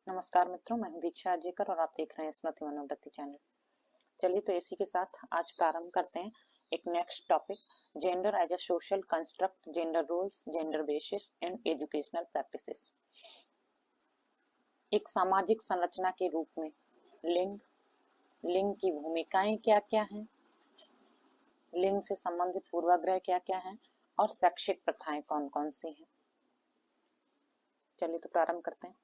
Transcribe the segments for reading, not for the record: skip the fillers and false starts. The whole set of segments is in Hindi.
नमस्कार मित्रों, मैं हूं दीक्षा अजयकर और आप देख रहे हैं स्मृति मनोवृत्ति चैनल। चलिए तो इसी के साथ आज प्रारंभ करते हैं एक next topic, gender as a social construct, gender roles, gender basis and educational practices. एक सामाजिक संरचना के रूप में लिंग, लिंग की भूमिकाएं क्या क्या हैं, लिंग से संबंधित पूर्वाग्रह क्या क्या हैं और शैक्षिक प्रथाएं कौन कौन सी हैं। चलिए तो प्रारंभ करते हैं।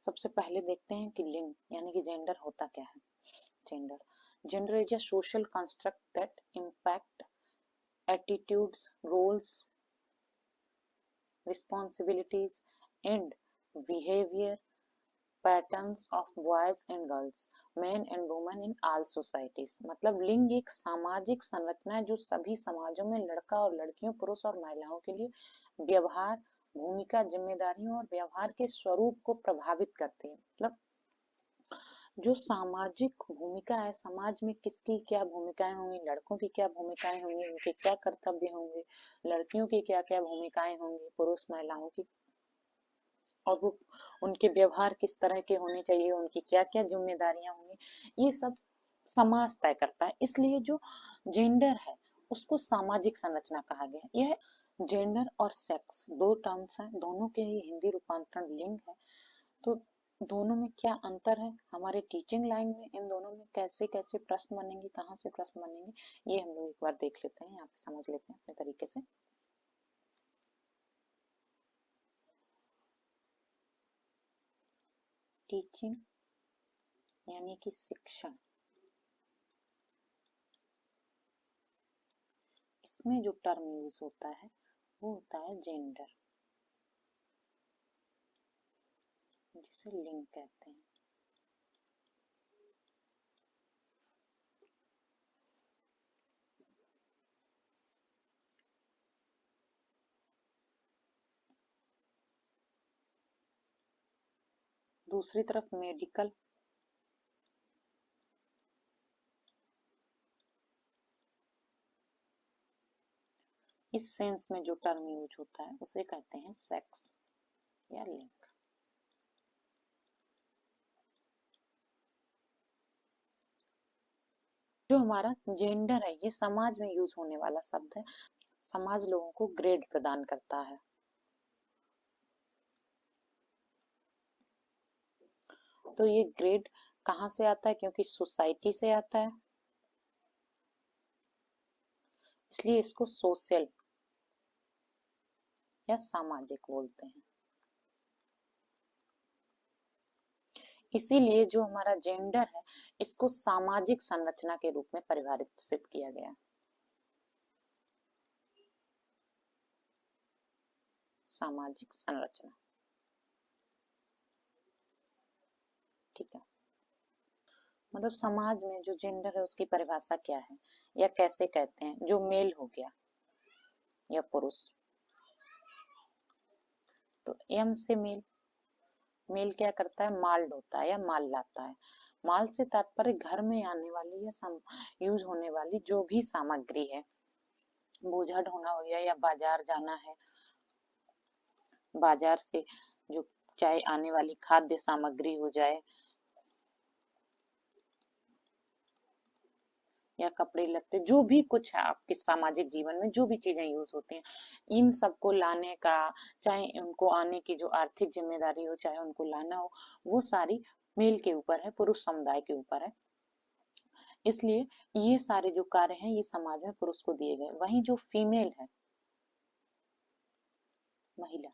सबसे पहले देखते हैं कि लिंग यानी कि जेंडर होता क्या है। Gender is a social construct that impact attitudes, roles, responsibilities and behavior patterns of boys and girls, men and women in all societies। मतलब लिंग एक सामाजिक संरचना है जो सभी समाजों में लड़का और लड़कियों, पुरुष और महिलाओं के लिए व्यवहार, भूमिका, जिम्मेदारियों और व्यवहार के स्वरूप को प्रभावित करती है। मतलब जो सामाजिक भूमिका है, समाज में किसकी क्या भूमिकाएं होंगी, लड़कों की क्या भूमिकाएं होंगी, उनके क्या कर्तव्य होंगे, लड़कियों की क्या क्या भूमिकाएं होंगी, पुरुष महिलाओं की, और वो उनके व्यवहार किस तरह के होने चाहिए, उनकी क्या क्या जिम्मेदारियां होंगी, ये सब समाज तय करता है। इसलिए जो जेंडर है उसको सामाजिक संरचना कहा गया है। यह जेंडर और सेक्स दो टर्म्स हैं, दोनों के ही हिंदी रूपांतरण लिंग है। तो दोनों में क्या अंतर है, हमारे टीचिंग लाइन में इन दोनों में कैसे कैसे प्रश्न बनेंगे, कहाँ से प्रश्न बनेंगे, ये हम लोग एक बार देख लेते हैं, यहाँ पे समझ लेते हैं अपने तरीके से। टीचिंग यानी कि शिक्षण, इसमें जो टर्म यूज होता है वो होता है जेंडर, जिसे लिंग कहते हैं। दूसरी तरफ मेडिकल, इस सेंस में जो टर्म यूज होता है उसे कहते हैं सेक्स या लिंग। जो हमारा जेंडर है ये समाज में यूज होने वाला शब्द है। समाज लोगों को ग्रेड प्रदान करता है। तो ये ग्रेड कहाँ से आता है, क्योंकि सोसाइटी से आता है, इसलिए इसको सोशल या सामाजिक बोलते हैं। इसीलिए जो हमारा जेंडर है इसको सामाजिक संरचना के रूप में परिभाषित किया गया है। सामाजिक संरचना, ठीक है। मतलब समाज में जो जेंडर है उसकी परिभाषा क्या है या कैसे कहते हैं। जो मेल हो गया या पुरुष, तो एम से मेल, मेल क्या करता है, माल ढोता है या माल लाता है। माल से तात्पर्य घर में आने वाली या यूज होने वाली जो भी सामग्री है, बोझा ढोना हो गया या बाजार जाना है, बाजार से जो चाहे आने वाली खाद्य सामग्री हो जाए या कपड़े लत्ते, जो भी कुछ है आपके सामाजिक जीवन में जो भी चीजें यूज होती हैं, इन सबको लाने का, चाहे उनको आने की जो आर्थिक जिम्मेदारी हो, चाहे उनको लाना हो, वो सारी मेल के ऊपर है, पुरुष समुदाय के ऊपर है। इसलिए ये सारे जो कार्य हैं ये समाज में पुरुष को दिए गए। वहीं जो फीमेल है, महिला,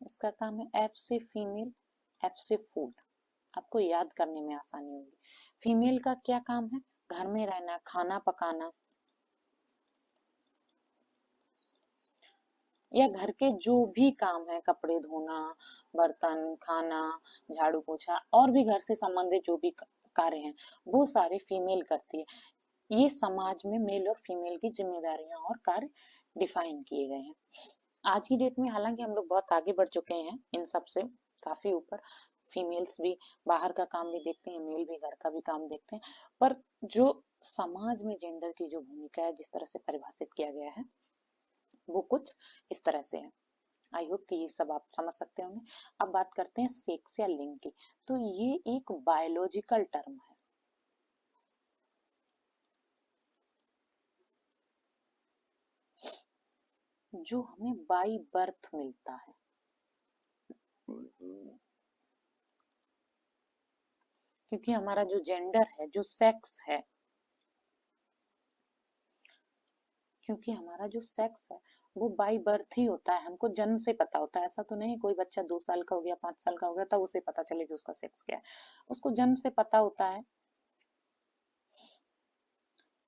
इसका काम है एफ से फीमेल, एफ से फूड। आपको याद करने में आसानी होगी। फीमेल का क्या काम है, घर में रहना, खाना पकाना या घर के जो भी काम है, कपड़े धोना, बर्तन, खाना, झाड़ू पोछा और भी घर से संबंधित जो भी कार्य हैं वो सारे फीमेल करती है। ये समाज में मेल और फीमेल की जिम्मेदारियां और कार्य डिफाइन किए गए हैं। आज की डेट में हालांकि हम लोग बहुत आगे बढ़ चुके हैं इन सब से काफी ऊपर। फीमेल्स भी बाहर का काम भी देखते हैं, मेल भी घर का भी काम देखते हैं, पर जो समाज में जेंडर की जो भूमिका है, जिस तरह से परिभाषित किया गया है वो कुछ इस तरह से है। आई होप कि ये सब आप समझ सकते होंगे। अब बात करते हैं सेक्स या लिंग की। तो ये एक बायोलॉजिकल टर्म है, जो हमें बाई बर्थ मिलता है। क्योंकि हमारा जो जेंडर है, जो सेक्स है, क्योंकि हमारा जो सेक्स है वो बाई बर्थ ही होता है, हमको जन्म से पता होता है। ऐसा तो नहीं कोई बच्चा 2 साल का हो गया, 5 साल का हो गया तब उसे पता चले कि उसका सेक्स क्या है। उसको जन्म से पता होता है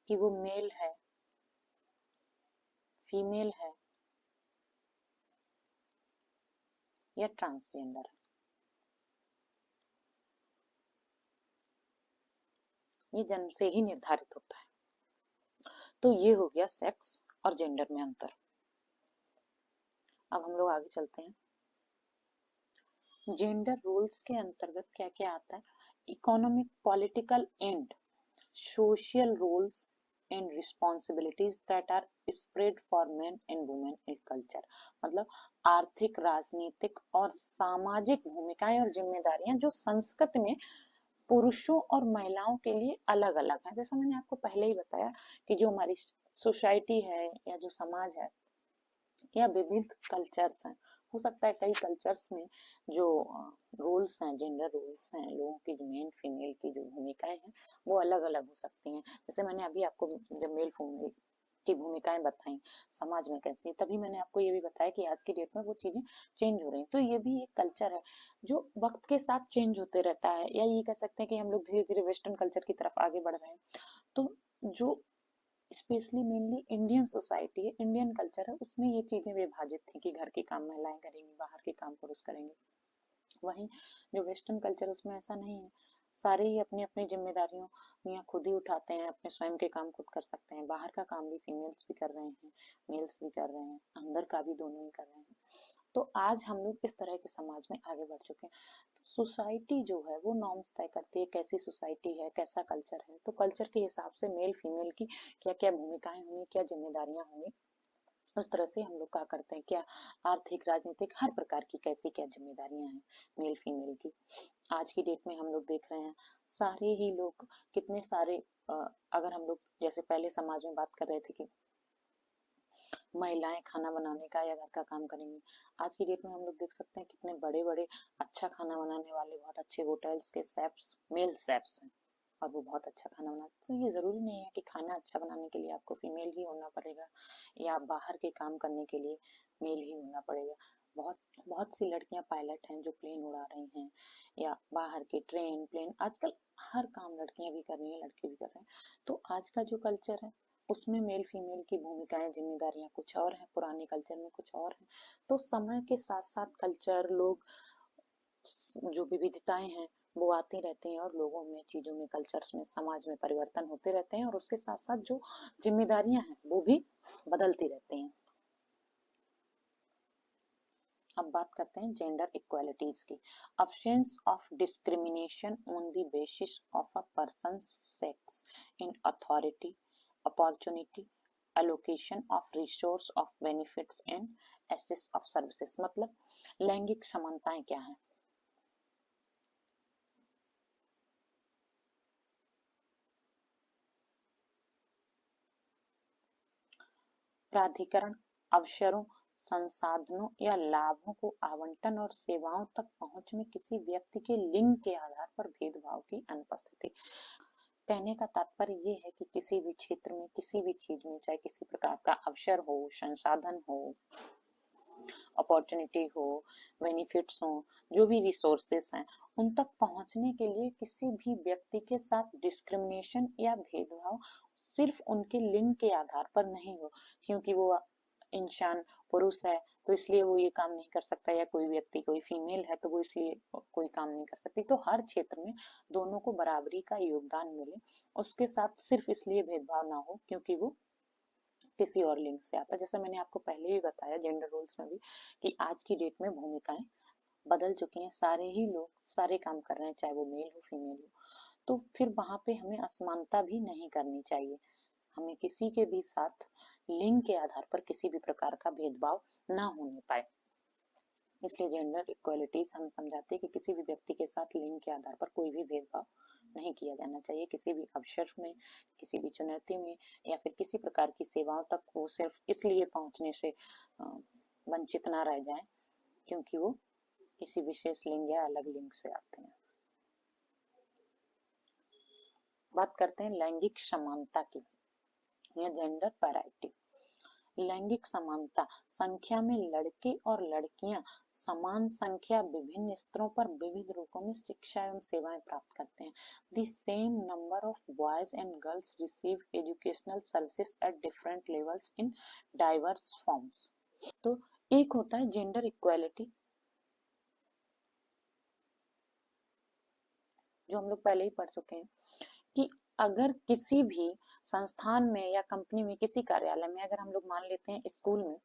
कि वो मेल है, फीमेल है या ट्रांसजेंडर है। ये जन्म से ही निर्धारित होता है। तो ये हो गया सेक्स और जेंडर में अंतर। अब हम लोग आगे चलते हैं। जेंडर रोल्स के अंतर्गत क्या क्या आता है? Economic, political and social roles and responsibilities that are spread for men and women in culture. मतलब आर्थिक, राजनीतिक और सामाजिक भूमिकाएं और जिम्मेदारियां जो संस्कृति में पुरुषों और महिलाओं के लिए अलग अलग है। जैसा मैंने आपको पहले ही बताया कि जो हमारी सोसाइटी है या जो समाज है या विविध कल्चर्स हैं, हो सकता है कई कल्चर्स में जो रोल्स हैं, जेंडर रोल्स हैं, लोगों की जो मेल फीमेल की जो भूमिकाएं हैं वो अलग अलग हो सकती हैं। जैसे मैंने अभी आपको जब मेल फीमेल की भूमिकाएं बताई समाज में कैसी, तभी मैंने आपको ये भी बताया कि आज की डेट में वो चीजें चेंज हो रही हैं। तो ये भी एक कल्चर है जो वक्त के साथ चेंज होते रहता है, या ये कह सकते हैं कि हम लोग धीरे धीरे वेस्टर्न कल्चर की तरफ आगे बढ़ रहे हैं। तो जो स्पेशली मेनली इंडियन सोसाइटी है, इंडियन कल्चर है, उसमें ये चीजें विभाजित थी कि घर के काम महिलाएं करेंगी, बाहर के काम पुरुष करेंगे। वहीं जो वेस्टर्न कल्चर, उसमें ऐसा नहीं है। सारे ही अपनी अपनी जिम्मेदारियों या खुद ही उठाते हैं, अपने स्वयं के काम खुद कर सकते हैं। बाहर का काम भी फीमेल्स भी कर रहे हैं, मेल्स भी कर रहे हैं, अंदर का भी दोनों ही कर रहे हैं। तो आज हम लोग इस तरह के समाज में आगे बढ़ चुके हैं। तो सोसाइटी जो है वो नॉर्म्स तय करती है, कैसी सोसाइटी है, कैसा कल्चर है। तो कल्चर के हिसाब से मेल फीमेल की क्या क्या भूमिकाएं होंगी, क्या जिम्मेदारियां होंगी, उस तरह से हम लोग क्या करते हैं। क्या आर्थिक, राजनीतिक, हर प्रकार की कैसी क्या जिम्मेदारियां हैं मेल फीमेल की। आज की डेट में हम लोग देख रहे हैं सारे ही लोग, कितने सारे अगर हम लोग जैसे पहले समाज में बात कर रहे थे कि महिलाएं खाना बनाने का या घर का काम करेंगी, आज की डेट में हम लोग देख सकते हैं कितने बड़े बड़े अच्छा खाना बनाने वाले बहुत अच्छे होटल्स के शेफ्स मेल शेफ्स हैं, और वो बहुत अच्छा खाना बनाते। तो ये जरूरी नहीं है कि खाना अच्छा बनाने के लिए आपको फीमेल ही होना पड़ेगा, या बाहर के काम करने के लिए मेल ही होना पड़ेगा। बहुत बहुत सी लड़कियां पायलट हैं जो प्लेन उड़ा रही हैं, या बाहर के ट्रेन प्लेन, आजकल हर काम लड़कियां भी कर रही हैं, लड़के भी कर रहे हैं। तो आज का जो कल्चर है उसमें मेल फीमेल की भूमिकाएं, जिम्मेदारियां कुछ और है, पुराने कल्चर में कुछ और है। तो समय के साथ साथ कल्चर, लोग, जो विविधताएं हैं वो आती रहती हैं, और लोगों में, चीजों में, कल्चर्स में, समाज में परिवर्तन होते रहते हैं, और उसके साथ साथ जो जिम्मेदारियां हैं वो भी बदलती रहती हैं। अब बात करते हैं जेंडर इक्वालिटीज की। Absence of discrimination on the basis of a person sex in authority, opportunity, allocation of resource of benefits and access of services। मतलब लैंगिक समानताएं क्या है? प्राधिकरण अवसरों, संसाधनों या लाभों को आवंटन और सेवाओं तक पहुंच में किसी व्यक्ति के लिंग के आधार पर भेदभाव की अनुपस्थिति। कहने का तात्पर्य ये है कि किसी भी क्षेत्र में, किसी भी चीज में, चाहे किसी प्रकार का अवसर हो, संसाधन हो, अपॉर्चुनिटी हो, बेनिफिट्स हो, जो भी रिसोर्सेस हैं, उन तक पहुंचने के लिए किसी भी व्यक्ति के साथ डिस्क्रिमिनेशन या भेदभाव सिर्फ उनके लिंग के आधार पर नहीं हो, क्योंकि वो इंसान पुरुष है तो इसलिए वो ये काम नहीं कर सकता, या कोई व्यक्ति, कोई फीमेल है तो वो इसलिए कोई काम नहीं कर सकती। तो हर क्षेत्र में दोनों को बराबरी का योगदान मिले, उसके साथ सिर्फ इसलिए भेदभाव ना हो क्योंकि वो किसी और लिंग से आता है। जैसे मैंने आपको पहले भी बताया जेंडर रोल्स में भी, कि आज की डेट में भूमिकाएं बदल चुकी हैं, सारे ही लोग सारे काम कर रहे हैं, चाहे वो मेल हो फीमेल हो। तो फिर वहां पे हमें असमानता भी नहीं करनी चाहिए, हमें किसी के भी साथ लिंग के आधार पर किसी भी प्रकार का भेदभाव ना होने पाए। इसलिए जेंडर इक्वालिटीज हमें समझाती है कि किसी भी व्यक्ति के साथ लिंग के आधार पर कोई भी भेदभाव नहीं किया जाना चाहिए, किसी भी अवसर में, किसी भी चुनौती में या फिर किसी प्रकार की सेवाओं तक वो सिर्फ इसलिए पहुंचने से वंचित ना रह जाए क्योंकि वो किसी विशेष लिंग या अलग लिंग से आते हैं। बात करते हैं लैंगिक समानता की या जेंडर पैरिटी। लैंगिक समानता संख्या में लड़के और लड़कियां समान संख्या विभिन्न स्तरों पर विविध रूपों में शिक्षा एवं सेवाएं प्राप्त करते हैं। The same number of boys and girls receive educational services at different levels in diverse forms. तो एक होता है जेंडर इक्वालिटी, जो हम लोग पहले ही पढ़ चुके हैं कि अगर किसी भी संस्थान में या कंपनी में, किसी कार्यालय में, अगर हम लोग मान लेते हैं स्कूल में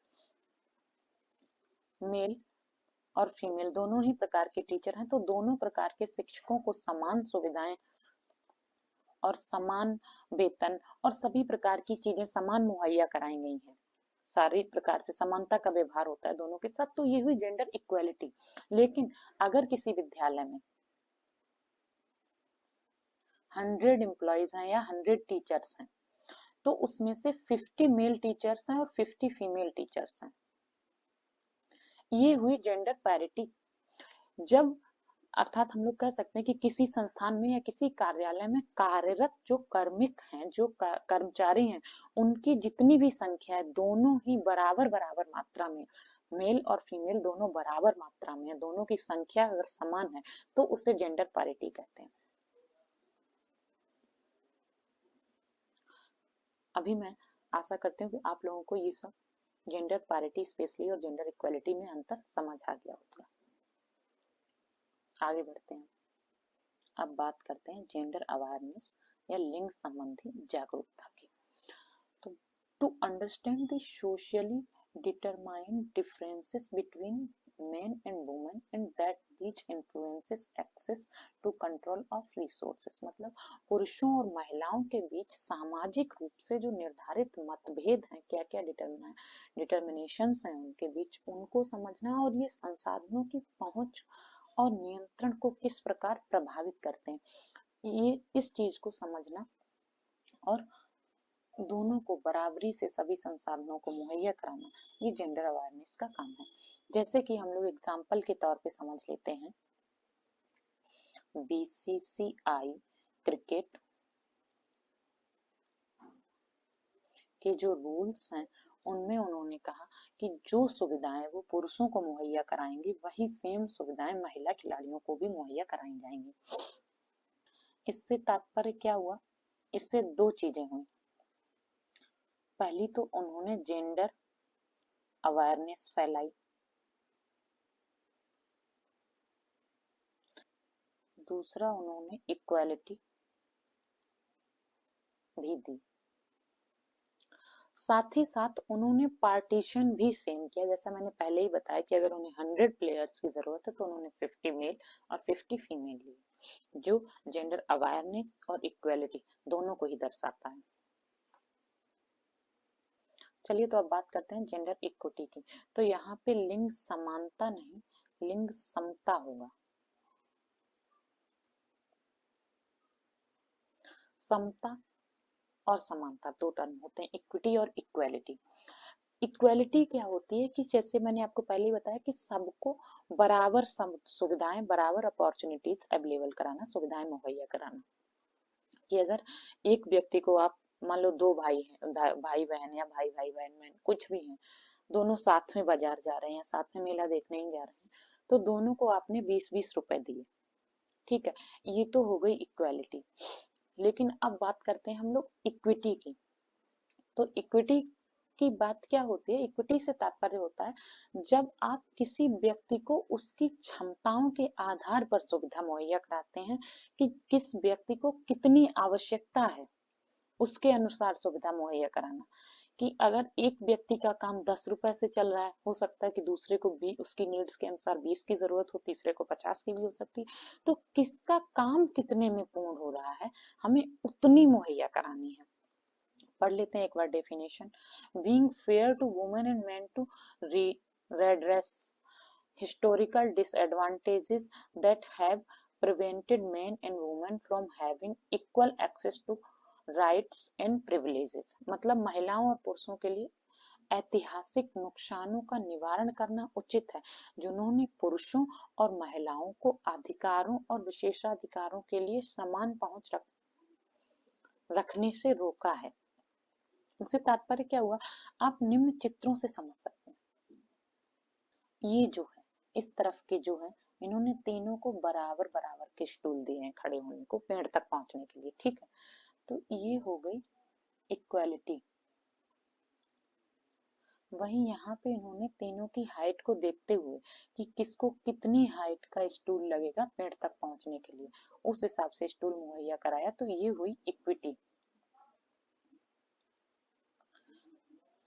मेल और फीमेल दोनों ही प्रकार के टीचर हैं, तो दोनों प्रकार के शिक्षकों को समान सुविधाएं और समान वेतन और सभी प्रकार की चीजें समान मुहैया कराई गई हैं। सारी प्रकार से समानता का व्यवहार होता है दोनों के साथ, तो ये हुई जेंडर इक्वालिटी। लेकिन अगर किसी विद्यालय में 100 एम्प्लॉयज हैं या 100 टीचर्स हैं, तो उसमें से 50 मेल टीचर्स हैं और 50 फीमेल टीचर्स हैं। ये हुई जेंडर पैरिटी। जब अर्थात हम लोग कह सकते हैं कि किसी संस्थान में या किसी कार्यालय में कार्यरत जो कार्मिक हैं, जो कर्मचारी हैं, उनकी जितनी भी संख्या है दोनों ही बराबर बराबर मात्रा में, मेल और फीमेल दोनों बराबर मात्रा में है, दोनों की संख्या अगर समान है तो उसे जेंडर पैरिटी कहते हैं। अभी मैं आशा करती हूँ कि आप लोगों को ये सब जेंडर पैरिटी स्पेशली और जेंडर इक्वालिटी में अंतर समझ आ गया होगा। आगे बढ़ते हैं। अब बात करते हैं जेंडर अवेयरनेस या लिंग संबंधी जागरूकता की। तो to understand the socially determined differences between men and women and that these influences access to control of resources। मतलब पुरुषों और महिलाओं के बीच सामाजिक रूप से जो निर्धारित मतभेद हैं, क्या क्या डिटर्मिनेशंस हैं उनके बीच, उनको समझना और ये संसाधनों की पहुंच और नियंत्रण को किस प्रकार प्रभावित करते हैं, ये इस चीज को समझना और दोनों को बराबरी से सभी संसाधनों को मुहैया कराना, ये जेंडर अवेयरनेस का काम है। जैसे कि हम लोग एग्जाम्पल के तौर पे समझ लेते हैं, बीसीसीआई क्रिकेट के जो रूल्स हैं उनमें उन्होंने कहा कि जो सुविधाएं वो पुरुषों को मुहैया कराएंगे वही सेम सुविधाएं महिला खिलाड़ियों को भी मुहैया कराई जाएंगी। इससे तात्पर्य क्या हुआ? इससे दो चीजें हुई। पहली तो उन्होंने जेंडर अवेयरनेस फैलाई, दूसरा उन्होंने इक्वालिटी भी दी। साथ ही साथ उन्होंने पार्टीशन भी सेम किया, जैसा मैंने पहले ही बताया कि अगर उन्हें 100 प्लेयर्स की जरूरत है तो उन्होंने 50 मेल और 50 फीमेल ली, जो जेंडर अवेयरनेस और इक्वालिटी दोनों को ही दर्शाता है। चलिए तो अब बात करते हैं जेंडर इक्विटी की। तो यहाँ पे लिंग समानता नहीं, लिंग समता होगा। समता और समानता दो टर्म होते हैं, इक्विटी और इक्वालिटी। इक्वालिटी क्या होती है कि जैसे मैंने आपको पहले ही बताया कि सबको बराबर सुविधाएं, बराबर अपॉर्चुनिटीज अवेलेबल कराना, सुविधाएं मुहैया कराना। कि अगर एक व्यक्ति को आप मान लो, दो भाई हैं, भाई बहन या भाई भाई बहन बहन कुछ भी हैं, दोनों साथ में बाजार जा रहे हैं या साथ में मेला देखने ही जा रहे हैं, तो दोनों को आपने 20-20 रुपए दिए, ठीक है, ये तो हो गई इक्वालिटी। लेकिन अब बात करते हैं हम लोग इक्विटी की। तो इक्विटी की बात क्या होती है? इक्विटी से तात्पर्य होता है जब आप किसी व्यक्ति को उसकी क्षमताओं के आधार पर सुविधा मुहैया कराते हैं कि किस व्यक्ति को कितनी आवश्यकता है उसके अनुसार सुविधा मुहैया कराना। कि अगर एक व्यक्ति का काम 10 रुपए से चल रहा है, हो सकता है कि दूसरे को भी उसकी नीड्स के अनुसार 20 की जरूरत हो, तीसरे को 50 की भी हो सकती है, तो किसका काम कितने में पूर्ण हो रहा है हमें उतनी मुहैया करानी है। पढ़ लेते हैं एक बार definition. Being fair to women and men to redress historical disadvantages that have prevented men and women from having equal access to rights and privileges। मतलब महिलाओं और पुरुषों के लिए ऐतिहासिक नुकसानों का निवारण करना उचित है जिन्होंने पुरुषों और महिलाओं को अधिकारों और विशेषाधिकारों के लिए समान पहुंच रखने से रोका है। इससे तात्पर्य क्या हुआ, आप निम्न चित्रों से समझ सकते हैं। ये जो है इस तरफ के जो है, इन्होंने तीनों को बराबर बराबर के स्टूल दिए हैं खड़े होने को, पेड़ तक पहुंचने के लिए, ठीक है। तो ये हो गई इक्वालिटी। वहीं यहाँ पे इन्होंने तीनों की हाइट को देखते हुए कि किसको कितनी हाइट का स्टूल लगेगा पेड़ तक पहुंचने के लिए, उस हिसाब से स्टूल मुहैया कराया। तो ये हुई इक्विटी।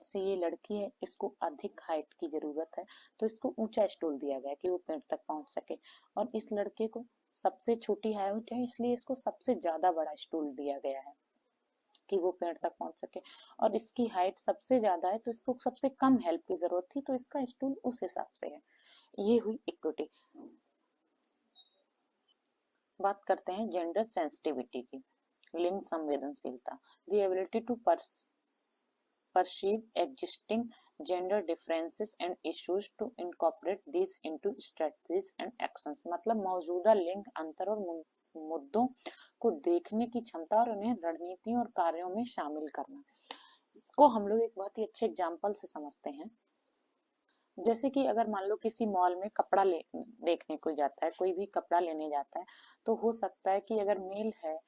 से ये लड़की है, इसको अधिक हाइट की जरूरत है तो इसको ऊंचा स्टूल दिया गया कि वो पेड़ तक पहुंच सके, और इस लड़के को सबसे छोटी हाइट है इसलिए इसको सबसे ज्यादा बड़ा स्टूल दिया गया है कि वो पेड़ तक पहुंच सके, और इसकी हाइट सबसे ज्यादा है तो इसको सबसे कम हेल्प की जरूरत थी तो इसका स्टूल उस हिसाब से है। ये हुई इक्विटी। बात करते हैं जेंडर सेंसिटिविटी की, लिंग संवेदनशीलता। The ability to perceive existing gender differences and issues to incorporate these into strategies and actions। मतलब मौजूदा लिंग अंतर और मुद्दों को देखने की क्षमता और उन्हें रणनीतियों और कार्यों में शामिल करना। इसको हम लोग एक बहुत ही अच्छे एग्जाम्पल से समझते हैं। जैसे कि अगर मान लो किसी मॉल में कपड़ा देखने कोई जाता है, कोई भी कपड़ा लेने जाता है, तो हो सकता है कि अगर मेल है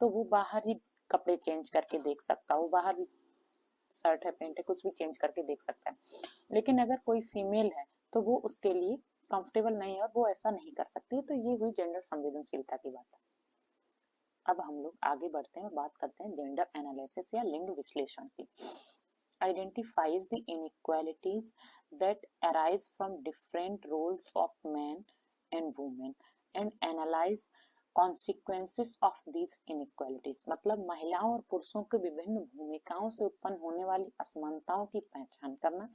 तो वो बाहर ही कपड़े चेंज करके देख सकता है, वो बाहर भी शर्ट है पैंट है कुछ भी चेंज करके देख सकता है। लेकिन अगर कोई फीमेल है तो वो उसके लिए कंफर्टेबल नहीं है और वो ऐसा नहीं कर सकती। तो ये हुई जेंडर संवेदनशीलता की बात। अब हम लोग आगे बढ़ते हैं और बात करते हैं जेंडर एनालिसिस या लिंग विश्लेषण की। identifies the inequalities that arise from different roles of men and women and analyze consequences of these inequalities। मतलब महिलाओं और पुरुषों के विभिन्न भूमिकाओं से उत्पन्न होने वाली असमानताओं की पहचान करना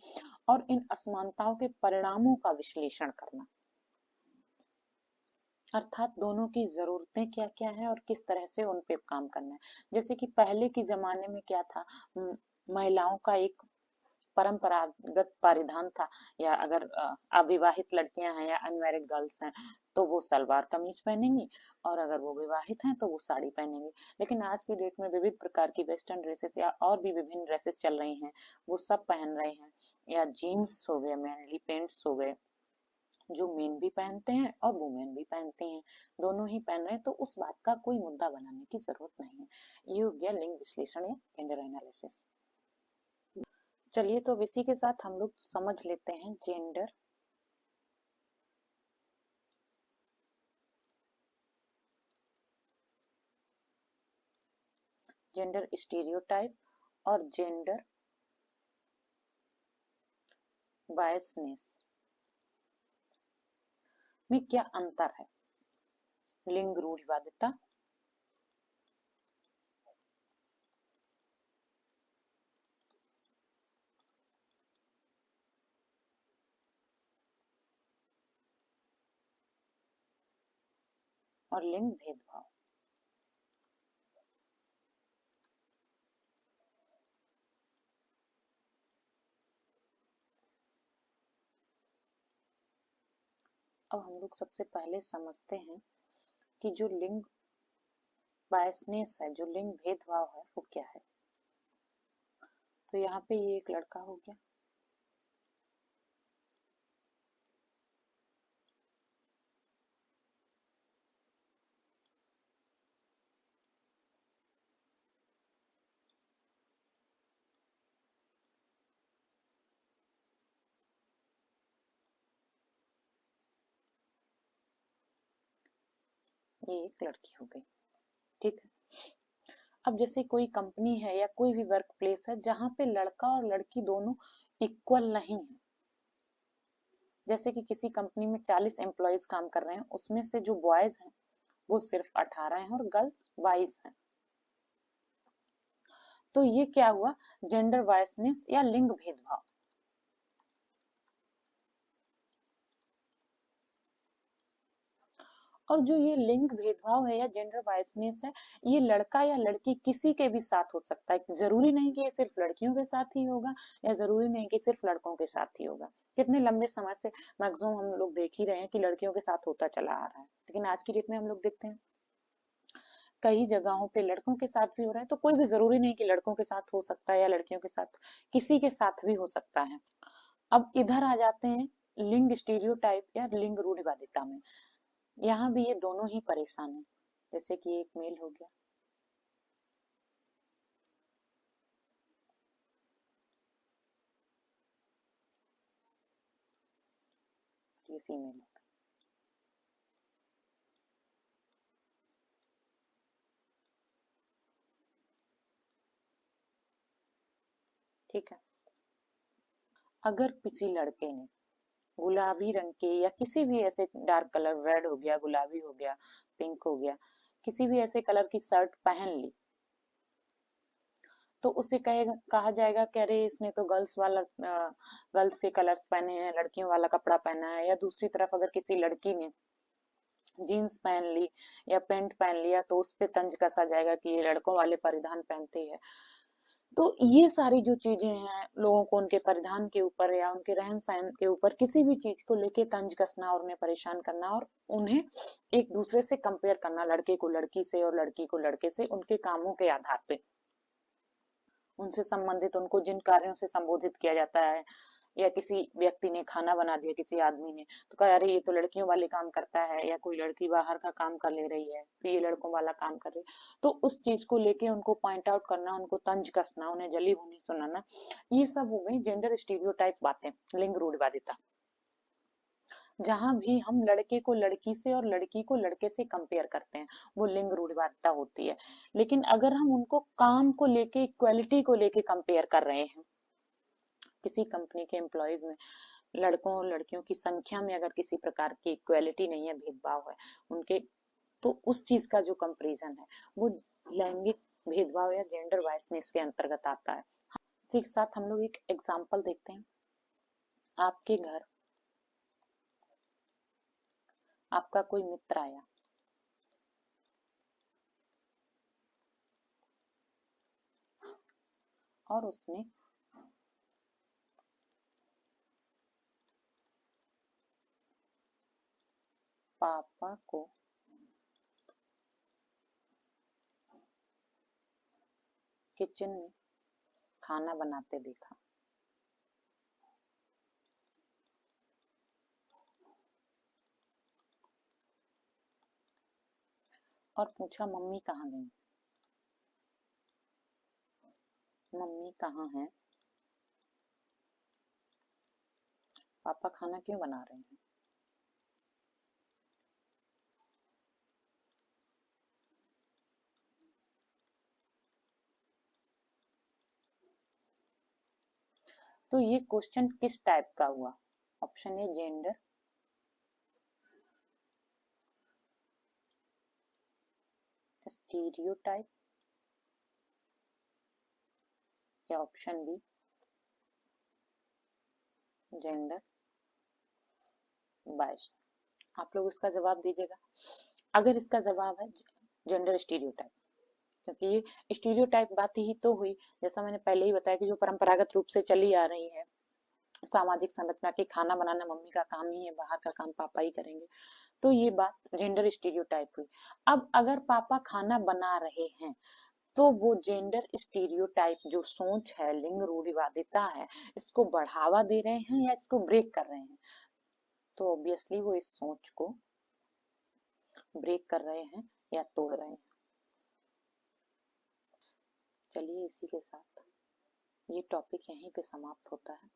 और इन असमानताओं के परिणामों का विश्लेषण करना। अर्थात दोनों की जरूरतें क्या क्या है और किस तरह से उन पे काम करना है। जैसे कि पहले के जमाने में क्या था, महिलाओं का एक परंपरागत परिधान था, या अगर अविवाहित लड़कियां हैं या अनमैरिड गर्ल्स हैं तो वो सलवार कमीज पहनेंगी, और अगर वो विवाहित हैं तो वो साड़ी पहनेंगी। लेकिन आज की डेट में विविध प्रकार की वेस्टर्न ड्रेसेस या और भी विभिन्न ड्रेसेस चल रही हैं, वो सब पहन रहे हैं, या जीन्स हो गए, मेनली पेंट्स हो गए, जो मेन भी पहनते हैं और वुमेन भी पहनती हैं, दोनों ही पहन रहे हैं। तो उस बात का कोई मुद्दा बनाने की जरूरत नहीं है। ये हो गया लिंग विश्लेषण या जेंडर एनालिसिस। चलिए तो इसी के साथ हम लोग समझ लेते हैं जेंडर स्टीरियोटाइप और जेंडर बायसनेस में क्या अंतर है। लिंग रूढ़िवादिता, और लिंग भेदभाव। अब हम लोग सबसे पहले समझते हैं कि जो लिंग बायसनेस है, जो लिंग भेदभाव है, वो क्या है। तो यहाँ पे ये एक लड़का हो गया, ये एक लड़की हो गई, ठीक है। अब जैसे कोई कंपनी है या कोई भी वर्क प्लेस है जहां पे लड़का और लड़की दोनों इक्वल नहीं है, जैसे कि किसी कंपनी में 40 एम्प्लॉयज काम कर रहे हैं, उसमें से जो बॉयज हैं वो सिर्फ 18 हैं और गर्ल्स 22 हैं। तो ये क्या हुआ, जेंडर बायसनेस या लिंग भेदभाव। और जो ये लिंग भेदभाव है या जेंडर बायसनेस है, ये लड़का या लड़की किसी के भी साथ हो सकता है। जरूरी नहीं कि ये सिर्फ लड़कियों के साथ ही होगा, या जरूरी नहीं कि सिर्फ लड़कों के साथ ही होगा। कितने लंबे समय से मैक्सिमम हम लोग देख ही रहे हैं कि लड़कियों के साथ होता चला आ रहा है, लेकिन आज की डेट में हम लोग देखते हैं कई जगहों पे लड़कों के साथ भी हो रहा है। तो कोई भी जरूरी नहीं कि लड़कों के साथ हो सकता है या लड़कियों के साथ, किसी के साथ भी हो सकता है। अब इधर आ जाते हैं लिंग स्टीरियोटाइप या लिंग रूढ़िवादिता में। यहाँ भी ये दोनों ही परेशान है। जैसे कि एक मेल हो गया, ये फीमेल हो गया। ठीक है, अगर किसी लड़के ने गुलाबी रंग के या किसी भी ऐसे डार्क कलर, रेड हो गया, गुलाबी हो गया, पिंक हो गया, किसी भी ऐसे कलर की शर्ट पहन ली, तो उसे कहा जाएगा कि अरे इसने तो गर्ल्स के कलर्स पहने हैं, लड़कियों वाला कपड़ा पहना है। या दूसरी तरफ अगर किसी लड़की ने जीन्स पहन ली या पैंट पहन लिया, तो उस पे तंज कसा जाएगा कि ये लड़कों वाले परिधान पहनती है। तो ये सारी जो चीजें हैं, लोगों को उनके परिधान के ऊपर या उनके रहन सहन के ऊपर किसी भी चीज को लेके तंज कसना और उन्हें परेशान करना, और उन्हें एक दूसरे से कंपेयर करना, लड़के को लड़की से और लड़की को लड़के से, उनके कामों के आधार पे उनसे संबंधित, उनको जिन कार्यों से संबोधित किया जाता है। या किसी व्यक्ति ने खाना बना दिया, किसी आदमी ने, तो कहा अरे ये तो लड़कियों वाले काम करता है, या कोई लड़की बाहर का काम कर ले रही है तो ये लड़कों वाला काम कर रही है। तो उस चीज को लेके उनको पॉइंट आउट करना, उनको तंज कसना, उन्हें जली भुनी सुनाना, ये सब हो गई जेंडर स्टीरियोटाइप बातें, लिंग रूढ़िवादिता। जहां भी हम लड़के को लड़की से और लड़की को लड़के से कंपेयर करते हैं, वो लिंग रूढ़िवादिता होती है। लेकिन अगर हम उनको काम को लेके, इक्वालिटी को लेके कंपेयर कर रहे हैं, किसी कंपनी के एम्प्लॉयज में लड़कों और लड़कियों की संख्या में अगर किसी प्रकार की इक्वालिटी नहीं है, भेदभाव है उनके, तो उस चीज का जो कंपैरिजन है वो लैंगिक भेदभाव या जेंडर वाइसनेस के अंतर्गत आता है। इसी के साथ हम लोग एक एग्जांपल देखते हैं। आपके घर आपका कोई मित्र आया, और उसने पापा को किचन में खाना बनाते देखा, और पूछा मम्मी कहाँ गई, मम्मी कहाँ है, पापा खाना क्यों बना रहे हैं। तो ये क्वेश्चन किस टाइप का हुआ? ऑप्शन ए जेंडर स्टीरियोटाइप, या ऑप्शन बी जेंडर बायस्ड। आप लोग इसका जवाब दीजिएगा। अगर इसका जवाब है जेंडर स्टीरियोटाइप, क्योंकि ये स्टीरियोटाइप बात ही तो हुई, जैसा मैंने पहले ही बताया कि जो परंपरागत रूप से चली आ रही है सामाजिक संरचना की, खाना बनाना मम्मी का काम ही है, बाहर का काम पापा ही करेंगे, तो ये बात जेंडर स्टीरियोटाइप हुई। अब अगर पापा खाना बना रहे हैं, तो वो जेंडर स्टीरियोटाइप जो सोच है, लिंग रूढ़िवादिता है, इसको बढ़ावा दे रहे हैं या इसको ब्रेक कर रहे हैं? तो ऑब्वियसली वो इस सोच को ब्रेक कर रहे हैं या तोड़ रहे हैं। चलिए इसी के साथ ये टॉपिक यहीं पे समाप्त होता है।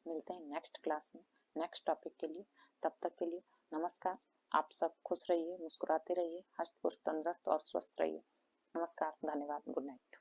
मिलते हैं नेक्स्ट क्लास में नेक्स्ट टॉपिक के लिए। तब तक के लिए नमस्कार। आप सब खुश रहिए, मुस्कुराते रहिए, हष्ट पुष्ट तंदुरुस्त और स्वस्थ रहिए। नमस्कार, धन्यवाद, गुड नाइट।